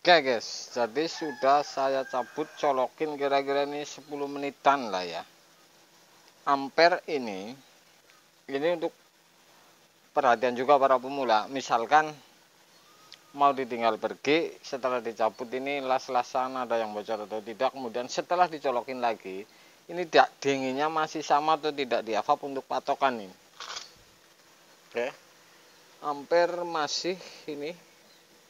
Oke guys, jadi sudah saya cabut, colokin kira-kira ini 10 menitan lah ya. Ampere ini untuk perhatian juga para pemula. Misalkan mau ditinggal pergi, setelah dicabut ini las-lasan ada yang bocor atau tidak, kemudian setelah dicolokin lagi, ini dinginnya masih sama atau tidak di evap untuk patokan ini. Oke, ampere masih ini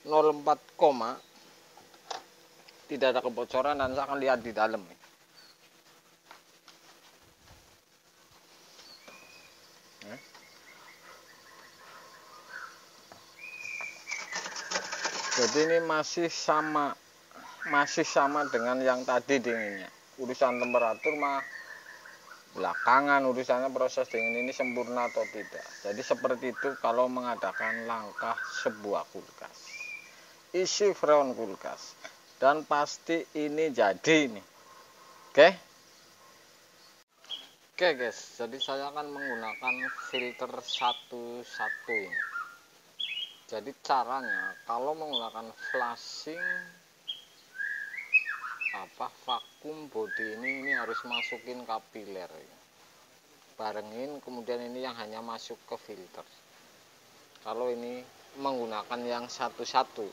0,4, tidak ada kebocoran dan saya akan lihat di dalam. Jadi ini masih sama dengan yang tadi dinginnya. Urusan temperatur mah belakangan, urusannya proses dingin ini sempurna atau tidak. Jadi seperti itu kalau mengadakan langkah sebuah kulkas, isi freon kulkas, dan pasti ini jadi nih. Oke guys, jadi saya akan menggunakan filter satu ini. Jadi caranya kalau menggunakan flashing vakum body ini harus masukin kapiler barengin, kemudian ini yang hanya masuk ke filter. Kalau ini menggunakan yang satu-satu,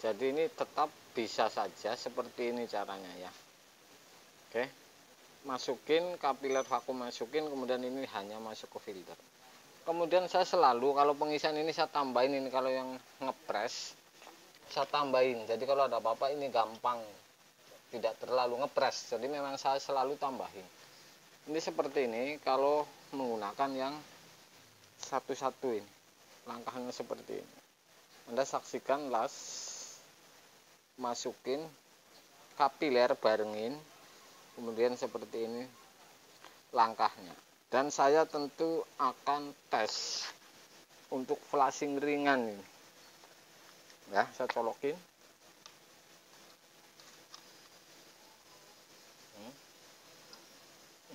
jadi ini tetap bisa saja seperti ini caranya ya. Oke, masukin kapiler vakum, masukin, kemudian ini hanya masuk ke filter. Kemudian saya selalu kalau pengisian ini saya tambahin ini, kalau yang ngepres saya tambahin, jadi kalau ada apa-apa ini gampang, tidak terlalu ngepres. Jadi memang saya selalu tambahin. Ini seperti ini kalau menggunakan yang satu-satu ini. Langkahnya seperti ini. Anda saksikan las, masukin kapiler barengin, kemudian seperti ini langkahnya. Dan saya tentu akan tes untuk flashing ringan ini. Ya, saya colokin.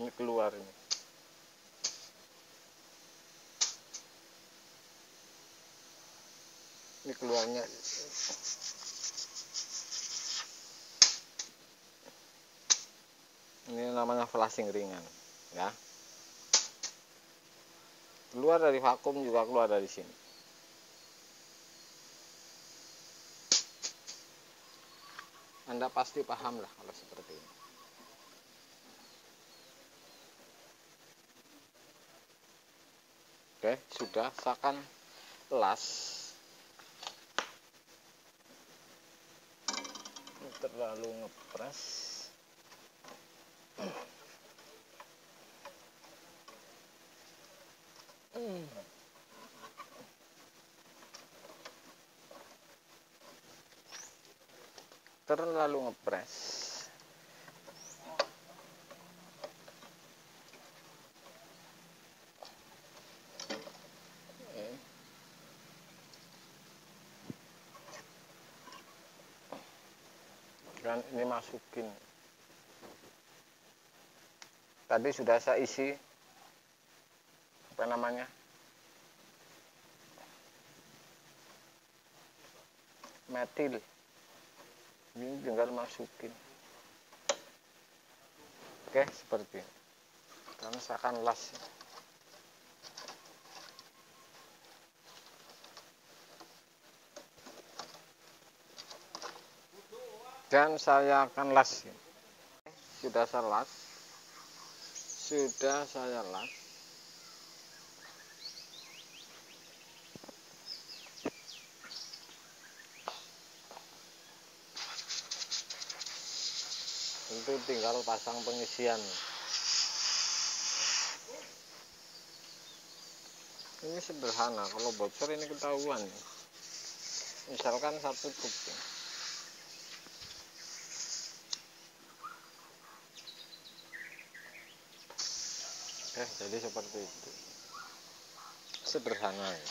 Ini keluar ini. Ini keluarnya. Ini namanya flashing ringan, ya. Keluar dari vakum juga keluar dari sini. Anda pasti paham lah kalau seperti ini. Oke, sudah, saya akan las. Terlalu ngepres. Terlalu ngepres. Dan ini masukin. Tadi sudah saya isi metil. Ini tinggal masukin. Oke, seperti ini. Dan saya akan las. Dan saya akan las. Sudah saya las. Tentu tinggal pasang pengisian. Ini sederhana, kalau bocor ini ketahuan. Misalkan satu tutup. Jadi seperti itu. Sederhana ya.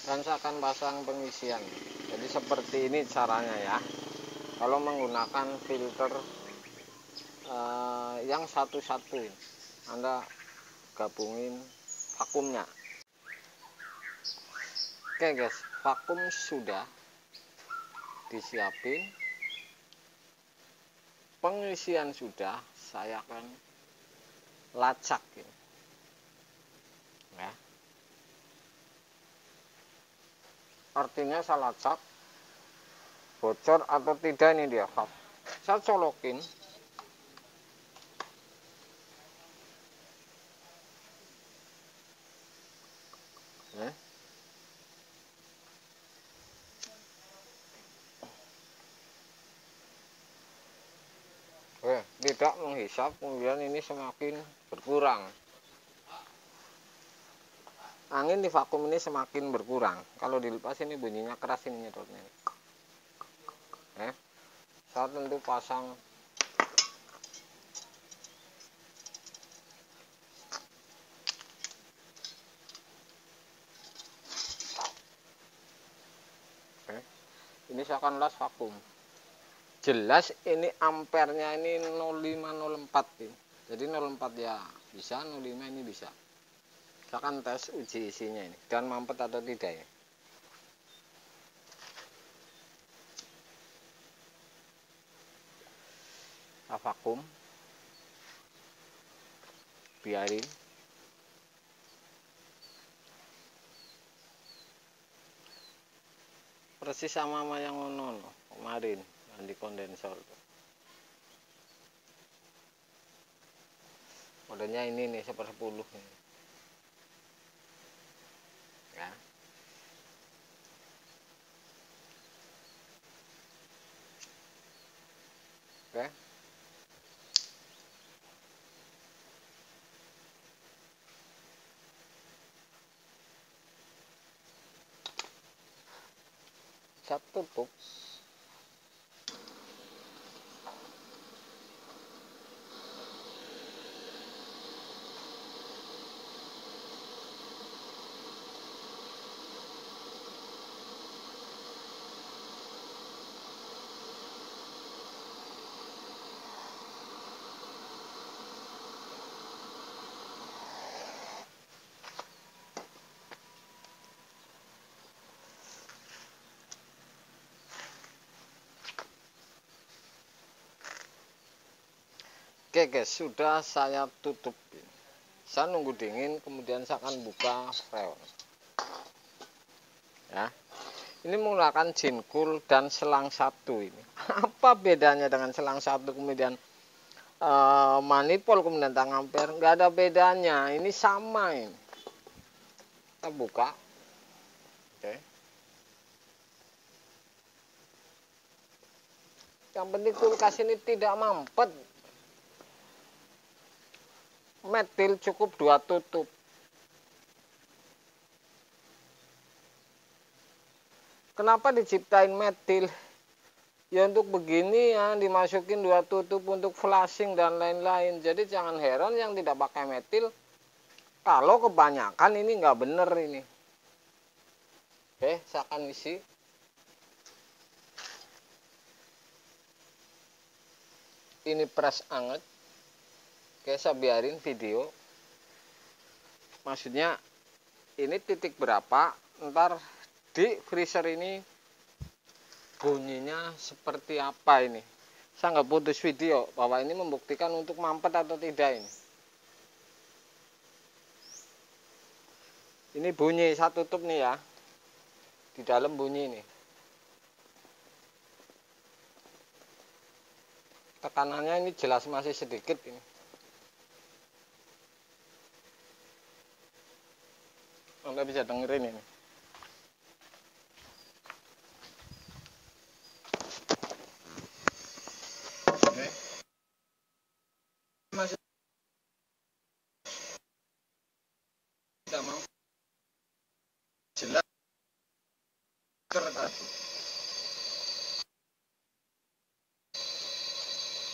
Dan saya akan pasang pengisian. Jadi seperti ini caranya ya. Kalau menggunakan filter yang satu-satu, Anda digabungin vakumnya. Oke guys, vakum sudah disiapin, pengisian sudah, saya akan lacak ini. Ya. Artinya saya lacak bocor atau tidak, ini dia hub. Saya colokin. Ya. Tidak menghisap, kemudian ini semakin berkurang. Angin di vakum ini semakin berkurang. Kalau dilepas ini bunyinya keras, ini nyedotnya. Saya tentu pasang ini saya akan las vakum. Jelas ini ampernya ini 0504 ini. Jadi 04 ya bisa, 05 ini bisa. Saya akan tes uji isinya ini dan mampet atau tidak ya. Saya vakum, biarin. Persis sama yang ngono kemarin yang di kondensor. Modelnya ini nih 1/10 ini. Ya. Oke. Saya tutup. Oke guys, sudah saya tutup. Saya nunggu dingin, kemudian saya akan buka freon. Ya, ini menggunakan Jincool dan selang satu ini. Apa bedanya dengan selang satu kemudian manipol kemudian tang ampere? Nggak ada bedanya. Ini sama ini. Kita buka. Oke. Yang penting kulkas ini tidak mampet. Metil cukup 2 tutup. Kenapa diciptain metil? Ya untuk begini ya, dimasukin 2 tutup untuk flashing dan lain-lain. Jadi jangan heran yang tidak pakai metil. Kalau kebanyakan ini nggak bener ini. Oke, saya akan isi. Ini pres anget. Oke, saya biarin video. Maksudnya ini titik berapa, ntar di freezer ini bunyinya seperti apa ini. Saya nggak putus video bahwa ini membuktikan untuk mampet atau tidak ini. Ini bunyi, saya tutup nih ya. Di dalam bunyi nih. Tekanannya ini jelas masih sedikit ini. Anda bisa dengerin ini. Oke. Masih tidak mau jelas tadi.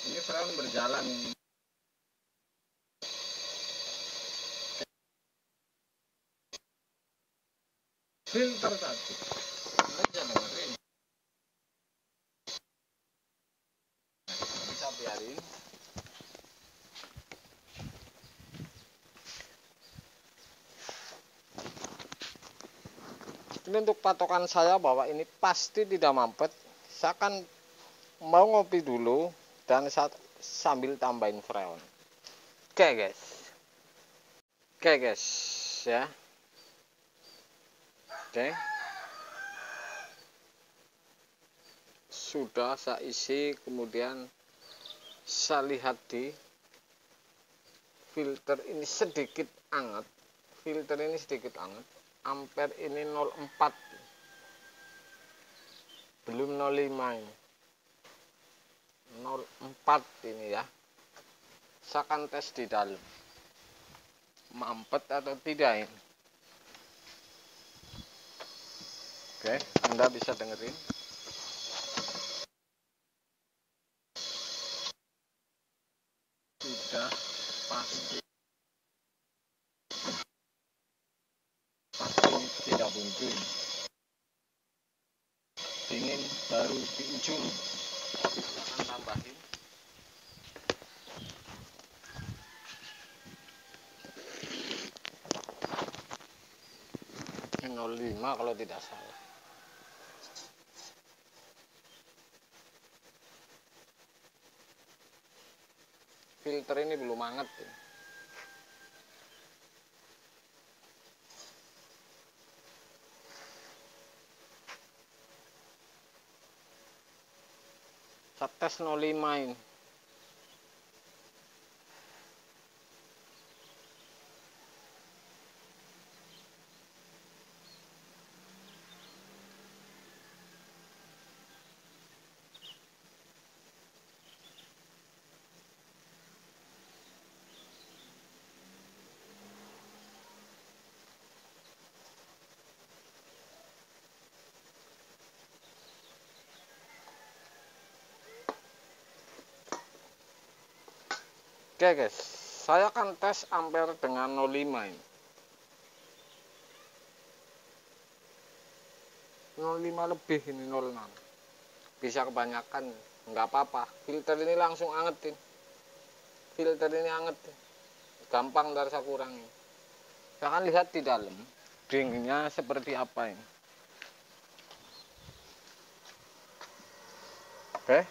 Ini freon berjalan. Filter tadi. Aja dengerin. Bisa biarin. Ini untuk patokan saya bahwa ini pasti tidak mampet. Saya akan mau ngopi dulu dan saat sambil tambahin freon. Oke guys. Oke guys, ya. Oke. Sudah saya isi, kemudian saya lihat di filter ini sedikit anget. Filter ini sedikit anget. Ampere ini 0,4. Belum 0,5 ini. 0,4 ini ya. Saya akan tes di dalam. Mampet atau tidak ini. Oke, Anda bisa dengerin. Sudah pasti tidak buntu. Dingin baru di ujung. Akan tambahin. Ini 0,5 kalau tidak salah. Filter ini belum hangat ya. Saya tes 0,5 ini. Oke guys, saya akan tes ampere dengan 0,5 ini. 0,5 lebih ini 0,6. Bisa kebanyakan, nggak apa-apa. Filter ini langsung angetin. Filter ini angetin. Gampang ntar saya kurangi. Saya akan lihat di dalam dinginnya seperti apa ini. Oke,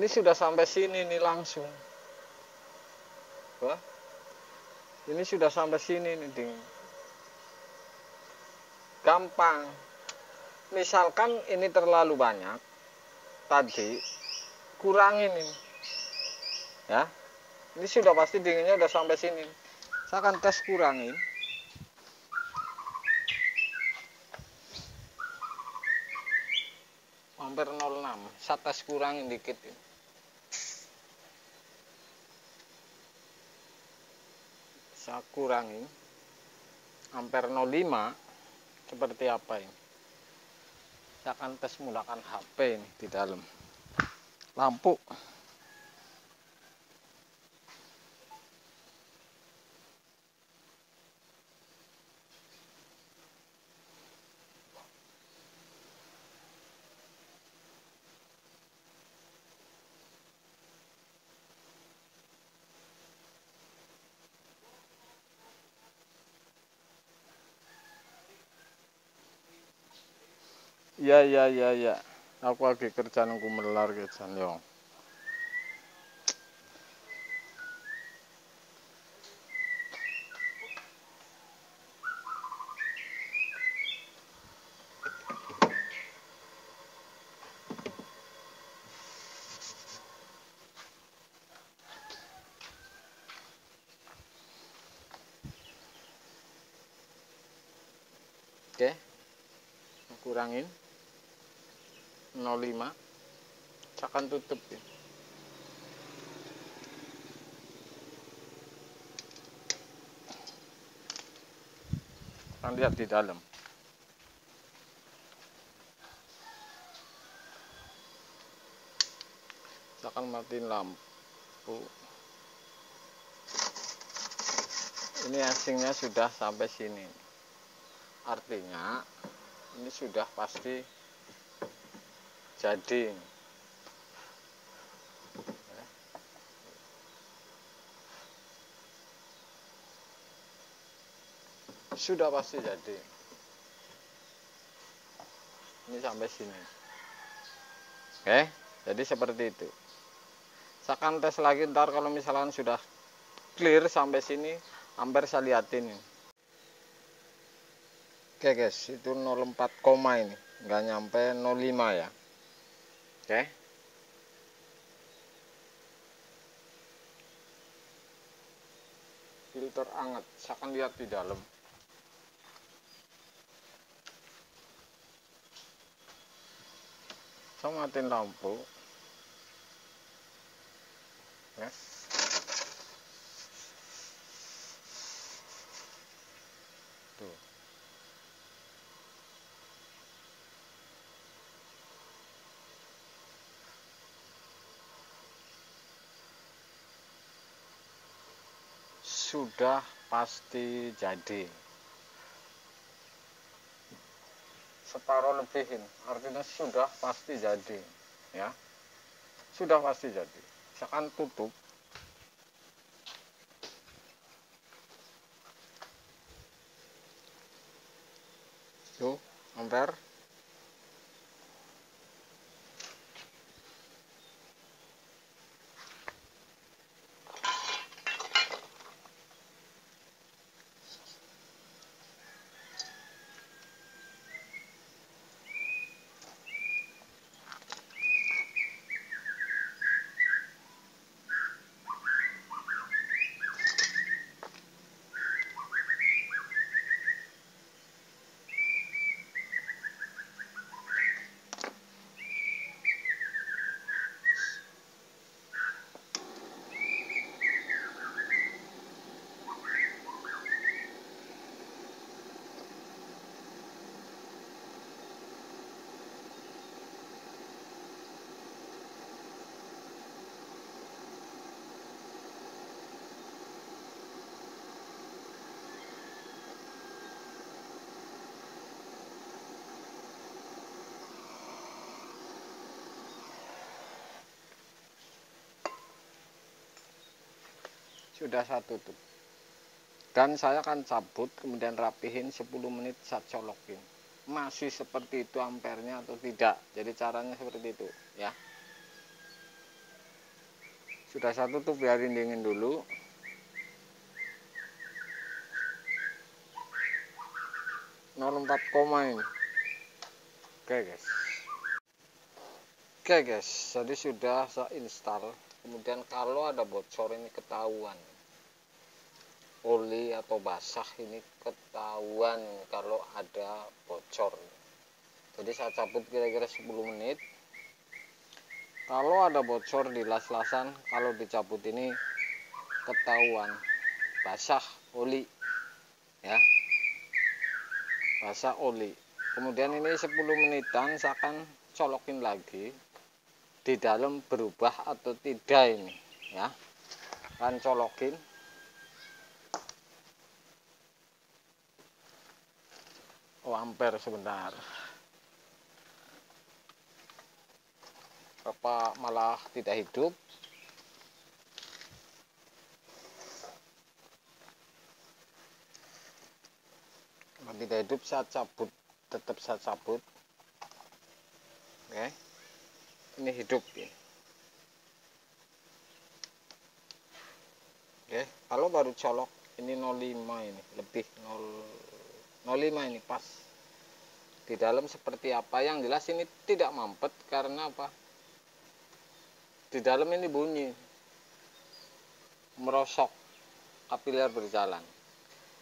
ini sudah sampai sini nih langsung. Wah, ini sudah sampai sini nih dingin. Gampang. Misalkan ini terlalu banyak, tadi kurangin ini. Ya, ini sudah pasti dinginnya udah sampai sini. Saya akan tes kurangin. Hampir 0,6. Saya tes kurangin dikit ini. Saya kurangin hampir 0,5 seperti apa ini. Saya akan tes menggunakan HP ini di dalam. Lampu. Ya. Aku lagi kerja nunggu melar gitu yo. Oke. Kurangin 0,5. Saya akan tutup ya. Akan lihat di dalam. Saya akan matiin lampu. Ini asingnya sudah sampai sini. Artinya ini sudah pasti jadi. Sudah pasti jadi. ini sampai sini. Oke, jadi seperti itu. Saya akan tes lagi ntar kalau misalkan sudah clear sampai sini, ampere saya liatin. Oke guys, itu 04, ini nggak nyampe 05 ya. Oke, filter anget, saya akan lihat di dalam. Saya matiin lampu ya. Tuh. Sudah pasti jadi. Separuh lebihin, artinya sudah pasti jadi ya. Sudah pasti jadi. Saya akan tutup. Tuh, ampere. Sudah saya tutup. Dan saya akan cabut, kemudian rapihin 10 menit saya colokin. Masih seperti itu ampernya atau tidak. Jadi caranya seperti itu ya. Sudah saya tutup, biarin dingin dulu. Empat koma ini. Oke guys. Oke guys, jadi sudah saya install. Kemudian kalau ada bocor ini ketahuan. Oli atau basah ini ketahuan kalau ada bocor. Jadi saya cabut kira-kira 10 menit. Kalau ada bocor di las-lasan, kalau dicabut ini ketahuan basah oli ya, basah oli. Kemudian ini 10 menitan saya akan colokin lagi di dalam berubah atau tidak ini ya. Akan colokin. Oh, ampere sebentar. Apa malah tidak hidup? Kalau tidak hidup saya cabut, tetap saya cabut. Oke. Ini hidup ya. Oke, kalau baru colok ini 05 ini, lebih 05 ini pas. Di dalam seperti apa, yang jelas ini tidak mampet karena apa? Di dalam ini bunyi merosok, kapiler berjalan.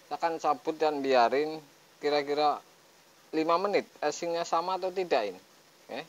Saya akan cabut dan biarin kira-kira 5 menit. Esingnya sama atau tidak ini. Oke.